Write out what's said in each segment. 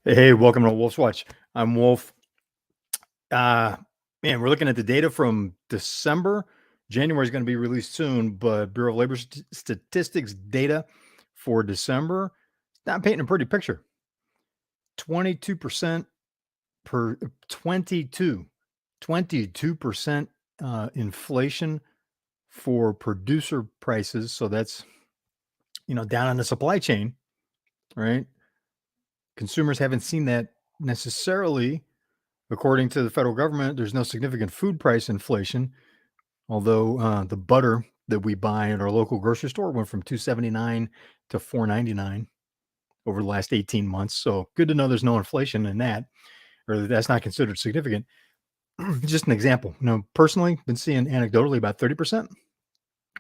Hey, welcome to Wolf's Watch. I'm Wolf. Uh, Man, we're looking at the data from December. January is going to be released soon, but Bureau of Labor Statistics data for December, it's not painting a pretty picture. 22% per 22% inflation for producer prices. So that's, down on the supply chain, right? Consumers haven't seen that necessarily. According to the federal government, there's no significant food price inflation, although the butter that we buy at our local grocery store went from 2.79 to 4.99 over the last 18 months. So good to know there's no inflation in that, or that that's not considered significant. Just an example. Personally, been seeing anecdotally about 30%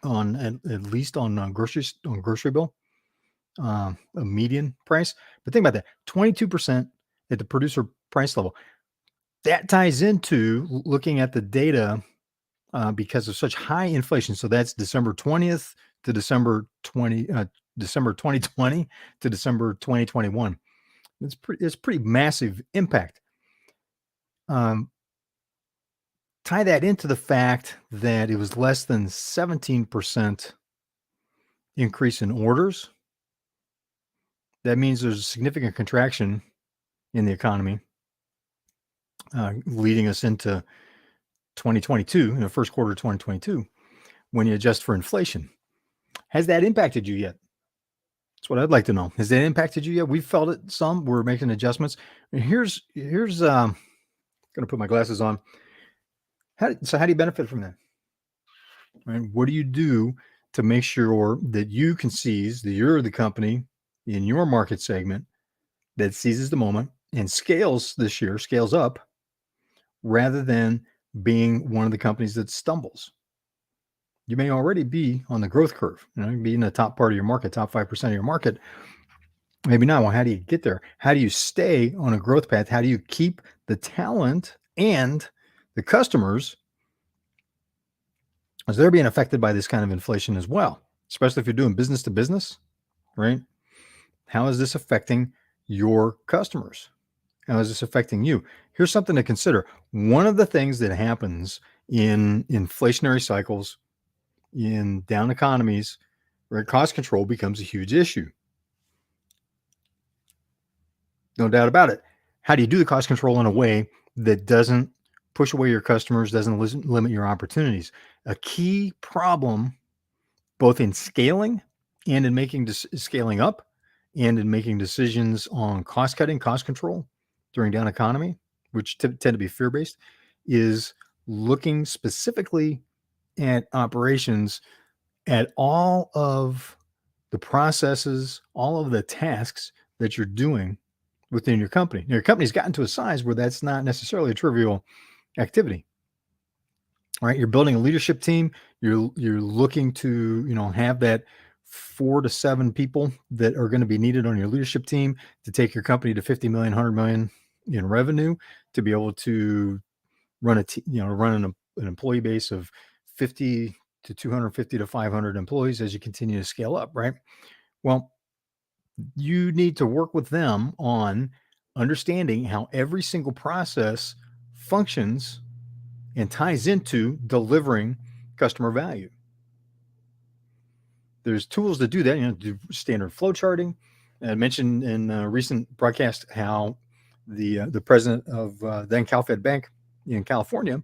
on at least on grocery bill, a median price. But think about that: 22% at the producer price level. That ties into looking at the data because of such high inflation. So that's December 20th to December 2020 to December 2021. It's pretty massive impact. Tie that into the fact that it was less than 17% increase in orders. That means there's a significant contraction in the economy, leading us into 2022, first quarter of 2022, when you adjust for inflation. Has that impacted you yet? That's what I'd like to know. Has that impacted you yet? We've felt it some. We're making adjustments. And here's gonna put my glasses on. How do you benefit from that? Right? What do you do to make sure that you can seize that you're the company in your market segment that seizes the moment and scales this year, scales up, rather than being one of the companies that stumbles? You may already be on the growth curve, be in the top part of your market, top 5% of your market. Maybe not. Well, how do you get there? How do you stay on a growth path? How do you keep the talent and the customers as they're being affected by this kind of inflation as well, especially if you're doing business to business, right? How is this affecting your customers? How is this affecting you? Here's something to consider. One of the things that happens in inflationary cycles, in down economies, right, cost control becomes a huge issue. No doubt about it. How do you do the cost control in a way that doesn't push away your customers, doesn't limit your opportunities? A key problem, both in scaling and in making scaling up and in making decisions on cost cutting, cost control during down economy, which tend to be fear based, is looking specifically at operations, at all of the processes, all of the tasks that you're doing within your company. Your company's gotten to a size where that's not necessarily a trivial activity, right? You're building a leadership team. You're looking to have that 4 to 7 people that are going to be needed on your leadership team to take your company to 50 million, 100 million in revenue, to be able to run an employee base of 50 to 250 to 500 employees as you continue to scale up, right? Well, you need to work with them on understanding how every single process functions and ties into delivering customer value. There's tools to do that, do standard flow charting. I mentioned in a recent broadcast how the president of then CalFed Bank in California,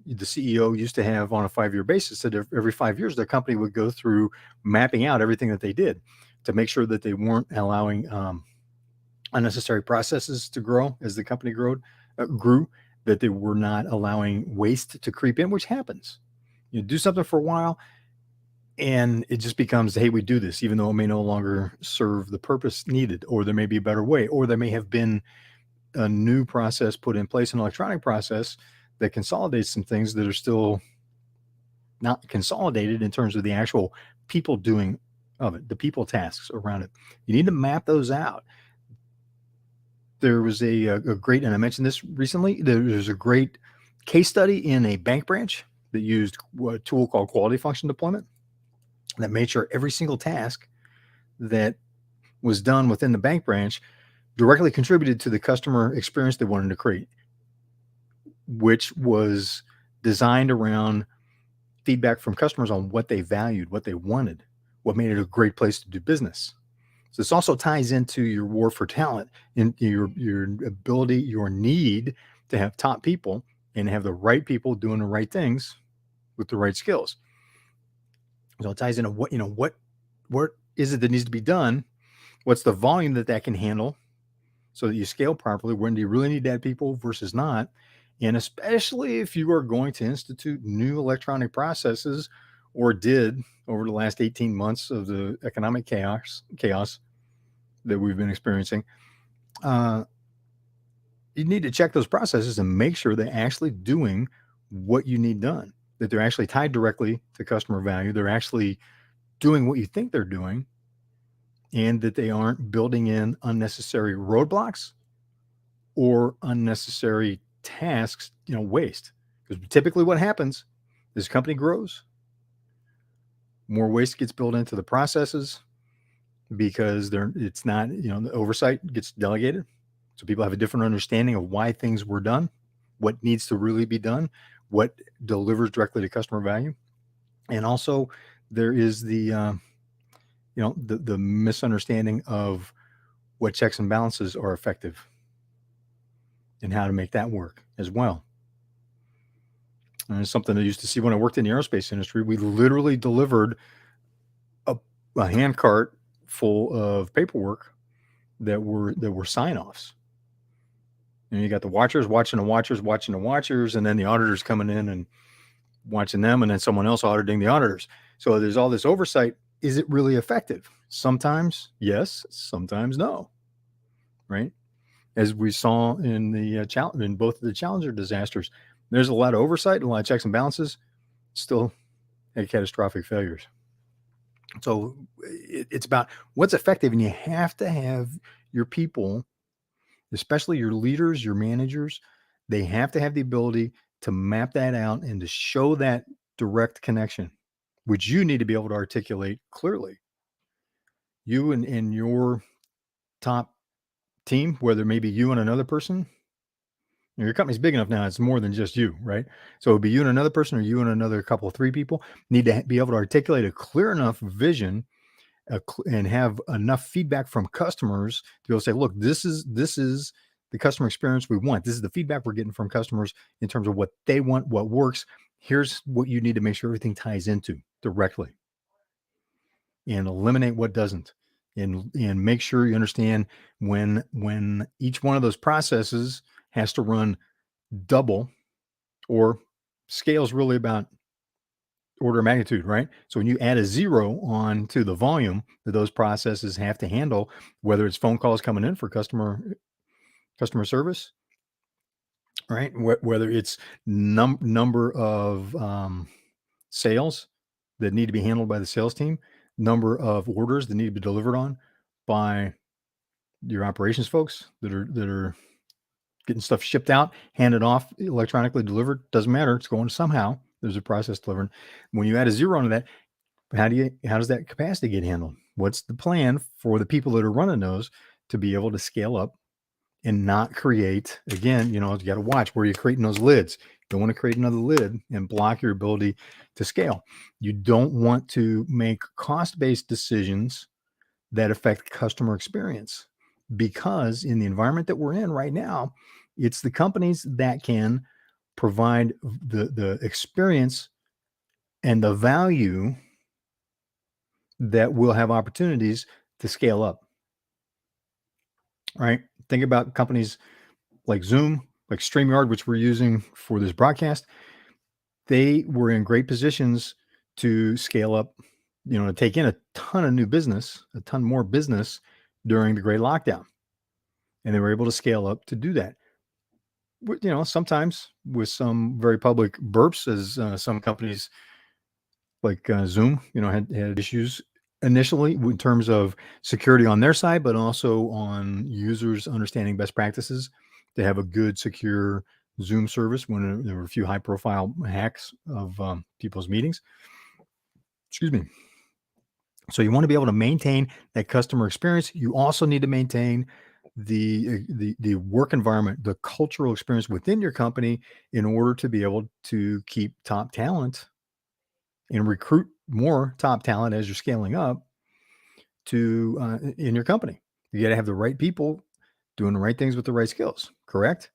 the CEO used to have on a 5-year basis that every 5 years their company would go through mapping out everything that they did to make sure that they weren't allowing unnecessary processes to grow as the company grew, that they were not allowing waste to creep in, which happens. You do something for a while and it just becomes, hey, we do this, even though it may no longer serve the purpose needed, or there may be a better way, or there may have been a new process put in place, an electronic process that consolidates some things that are still not consolidated in terms of the actual people doing of it, the people tasks around it. You need to map those out. There was a great, and I mentioned this recently, there's a great case study in a bank branch that used a tool called quality function deployment that made sure every single task that was done within the bank branch directly contributed to the customer experience they wanted to create, which was designed around feedback from customers on what they valued, what they wanted, what made it a great place to do business. So this also ties into your war for talent and your ability, your need to have top people and have the right people doing the right things with the right skills. So it ties into what is it that needs to be done? What's the volume that can handle so that you scale properly? When do you really need that people versus not? And especially if you are going to institute new electronic processes or did over the last 18 months of the economic chaos that we've been experiencing, you need to check those processes and make sure they're actually doing what you need done, that they're actually tied directly to customer value. They're actually doing what you think they're doing, and that they aren't building in unnecessary roadblocks or unnecessary tasks, waste. Because typically what happens is company grows, more waste gets built into the processes because it's not, the oversight gets delegated. So people have a different understanding of why things were done, what needs to really be done, what delivers directly to customer value. And also there is the misunderstanding of what checks and balances are effective and how to make that work as well. And it's something I used to see when I worked in the aerospace industry. We literally delivered a hand cart full of paperwork that were sign-offs. And you got the watchers watching the watchers watching the watchers, and then the auditors coming in and watching them, and then someone else auditing the auditors. So there's all this oversight. Is it really effective? Sometimes yes, sometimes no. Right? As we saw in in both of the Challenger disasters, there's a lot of oversight, a lot of checks and balances, still had catastrophic failures. So it's about what's effective, and you have to have your people, especially your leaders, your managers, they have to have the ability to map that out and to show that direct connection, which you need to be able to articulate clearly. You and your top team, whether maybe you and another person, your company's big enough now, it's more than just you, right? So it'd be you and another person, or you and another couple of 3 people need to be able to articulate a clear enough vision, and have enough feedback from customers to be able to say, look, this is the customer experience we want. This is the feedback we're getting from customers in terms of what they want, what works. Here's what you need to make sure everything ties into directly, and eliminate what doesn't, and make sure you understand when each one of those processes has to run double, or scale is really about order of magnitude, right? So when you add a zero on to the volume that those processes have to handle, whether it's phone calls coming in for customer service, right? Whether it's number of sales that need to be handled by the sales team, number of orders that need to be delivered on by your operations folks that are getting stuff shipped out, handed off, electronically delivered, doesn't matter. It's going somehow. There's a process delivered. When you add a zero onto that, how does that capacity get handled? What's the plan for the people that are running those to be able to scale up and not create, again, you got to watch where you're creating those lids. You don't want to create another lid and block your ability to scale. You don't want to make cost-based decisions that affect customer experience, because in the environment that we're in right now, it's the companies that can provide the experience and the value that will have opportunities to scale up, right? Think about companies like Zoom, like StreamYard, which we're using for this broadcast. They were in great positions to scale up, to take in a ton of new business, a ton more business during the great lockdown. And they were able to scale up to do that. Sometimes with some very public burps, as some companies like Zoom, had issues initially in terms of security on their side, but also on users understanding best practices to have a good, secure Zoom service when there were a few high-profile hacks of people's meetings. Excuse me. So you want to be able to maintain that customer experience. You also need to maintain the work environment, the cultural experience within your company in order to be able to keep top talent and recruit more top talent as you're scaling up to in your company. You got to have the right people doing the right things with the right skills, correct?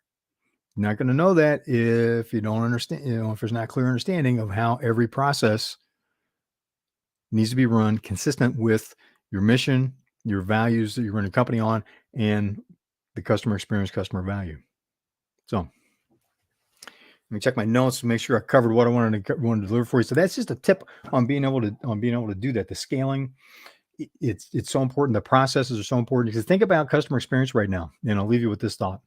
You're not going to know that if you don't understand, if there's not clear understanding of how every process needs to be run consistent with your mission, your values that you run a company on, and the customer experience, customer value. So let me check my notes to make sure I covered what I wanted to deliver for you. So that's just a tip on being able to do that. The scaling, it's so important. The processes are so important because think about customer experience right now. And I'll leave you with this thought.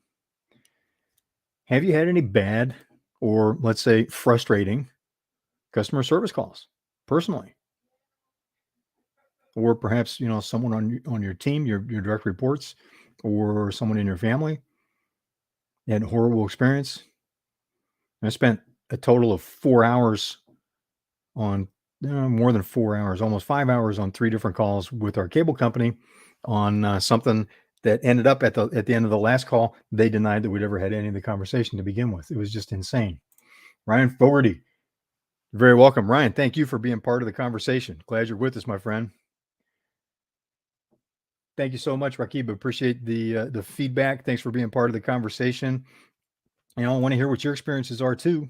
Have you had any bad or let's say frustrating customer service calls personally? Or perhaps, someone on your team, your direct reports, or someone in your family had a horrible experience. I spent a total of 4 hours on more than 4 hours, almost 5 hours on 3 different calls with our cable company on something that ended up at the end of the last call. They denied that we'd ever had any of the conversation to begin with. It was just insane. Ryan Fogarty, you're very welcome. Ryan, thank you for being part of the conversation. Glad you're with us, my friend. Thank you so much, Rakib. Appreciate the feedback. Thanks for being part of the conversation. I want to hear what your experiences are too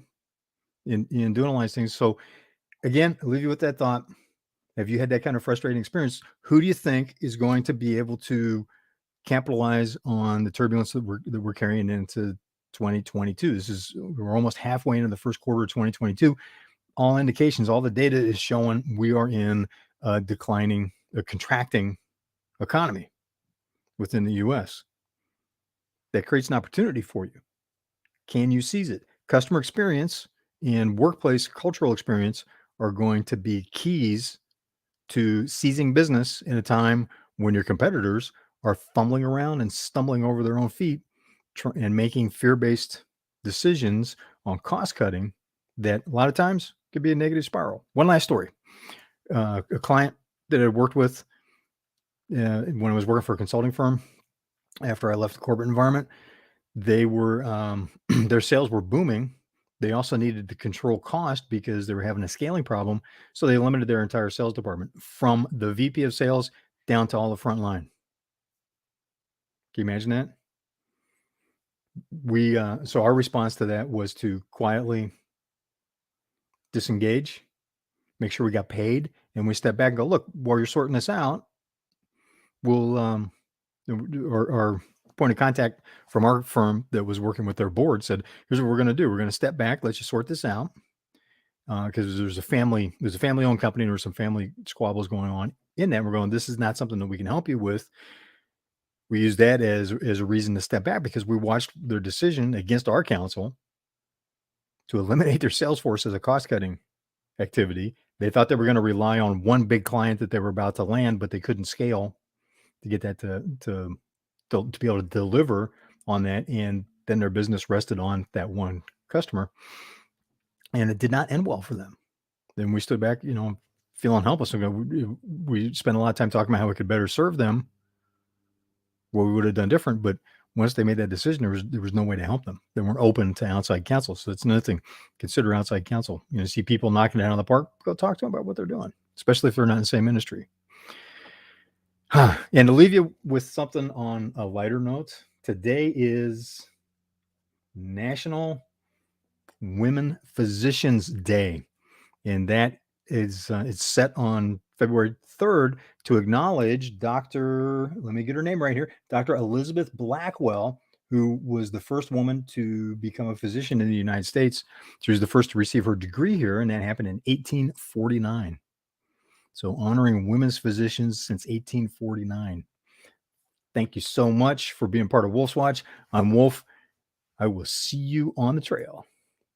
in doing all these things. So again, I'll leave you with that thought. Have you had that kind of frustrating experience? Who do you think is going to be able to capitalize on the turbulence that we're carrying into 2022? We're almost halfway into the first quarter of 2022. All indications, all the data is showing we are in a declining, a contracting economy within the US. That creates an opportunity for you. Can you seize it? Customer experience and workplace cultural experience are going to be keys to seizing business in a time when your competitors are fumbling around and stumbling over their own feet and making fear-based decisions on cost cutting that a lot of times could be a negative spiral. One last story. A client that I worked with when I was working for a consulting firm after I left the corporate environment, they were their sales were booming. They also needed to control cost because they were having a scaling problem. So they limited their entire sales department from the VP of sales down to all the front line. Can you imagine that? So our response to that was to quietly disengage, make sure we got paid, and we step back and go, look, while you're sorting this out, we'll our point of contact from our firm that was working with their board said, here's what we're going to do. We're going to step back, let you sort this out. Because there's a family-owned company, and there's some family squabbles going on in that. We're going, this is not something that we can help you with. We use that as a reason to step back because we watched their decision against our counsel to eliminate their sales force as a cost-cutting activity. They thought they were going to rely on one big client that they were about to land, but they couldn't scale to get that to be able to deliver on that. And then their business rested on that one customer. And it did not end well for them. Then we stood back, feeling helpless. We spent a lot of time talking about how we could better serve them, what we would have done different. But once they made that decision, there was no way to help them. They weren't open to outside counsel. So that's another thing. Consider outside counsel. See people knocking it out of the park, go talk to them about what they're doing, especially if they're not in the same industry. And to leave you with something on a lighter note, today is National Women Physicians Day. And that is it's set on February 3rd to acknowledge let me get her name right here, Dr. Elizabeth Blackwell, who was the first woman to become a physician in the United States. She was the first to receive her degree here, and that happened in 1849. So honoring women's physicians since 1849. Thank you so much for being part of Wolf's Watch. I'm Wolf. I will see you on the trail.